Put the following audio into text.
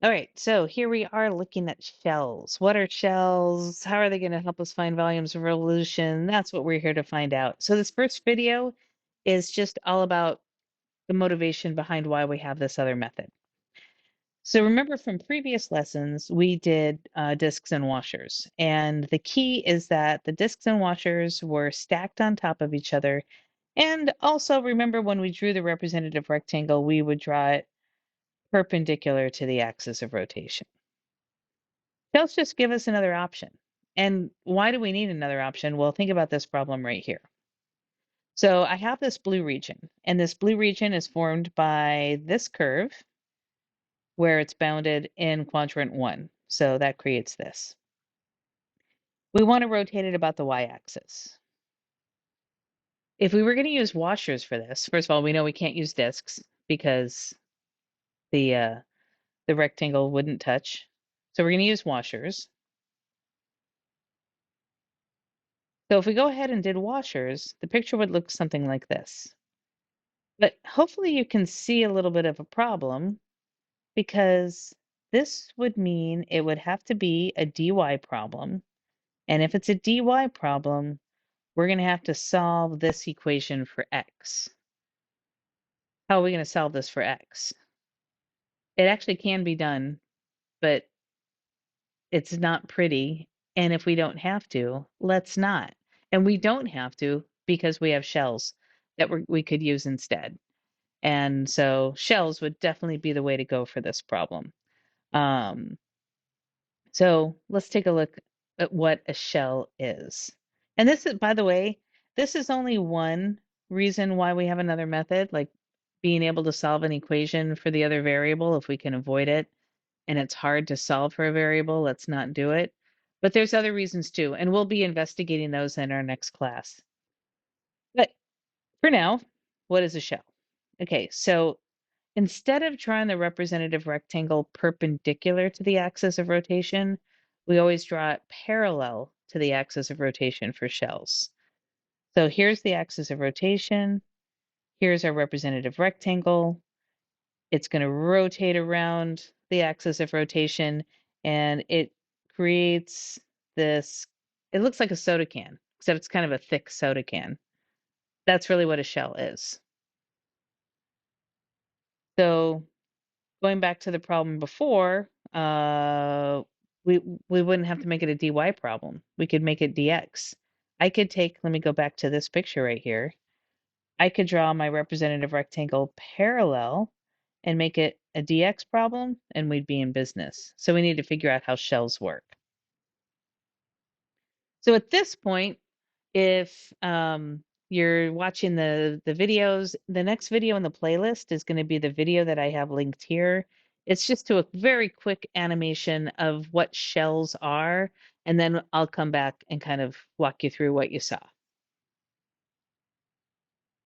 All right, so here we are looking at shells. What are shells? How are they going to help us find volumes of revolution? That's what we're here to find out. So this first video is just all about the motivation behind why we have this other method. So remember from previous lessons, we did discs and washers. And the key is that the discs and washers were stacked on top of each other. And also remember when we drew the representative rectangle, we would draw it perpendicular to the axis of rotation. Shells just give us another option. And why do we need another option? Well, think about this problem right here. So I have this blue region, and this blue region is formed by this curve where it's bounded in quadrant 1. So that creates this. We want to rotate it about the y-axis. If we were going to use washers for this, first of all, we know we can't use discs because the rectangle wouldn't touch. So we're going to use washers. So if we go ahead and did washers, the picture would look something like this. But hopefully you can see a little bit of a problem because this would mean it would have to be a dy problem. And if it's a dy problem, we're going to have to solve this equation for x. How are we going to solve this for x? It actually can be done, but it's not pretty. And if we don't have to, let's not. And we don't have to because we have shells that we could use instead. And so shells would definitely be the way to go for this problem. Um, so let's take a look at what a shell is. And this is, by the way, this is only one reason why we have another method, like being able to solve an equation for the other variable if we can avoid it. And it's hard to solve for a variable, let's not do it. But there's other reasons too, and we'll be investigating those in our next class. But for now, what is a shell? Okay, so instead of drawing the representative rectangle perpendicular to the axis of rotation, we always draw it parallel to the axis of rotation for shells. So here's the axis of rotation. Here's our representative rectangle. It's going to rotate around the axis of rotation, and it creates this, it looks like a soda can, except it's kind of a thick soda can. That's really what a shell is. So going back to the problem before, we wouldn't have to make it a dy problem. We could make it dx. I could take, let me go back to this picture right here. I could draw my representative rectangle parallel and make it a dx problem, and we'd be in business. So we need to figure out how shells work. So at this point, if you're watching the videos, the next video in the playlist is going to be the video that I have linked here. It's just to a very quick animation of what shells are, and then I'll come back and kind of walk you through what you saw.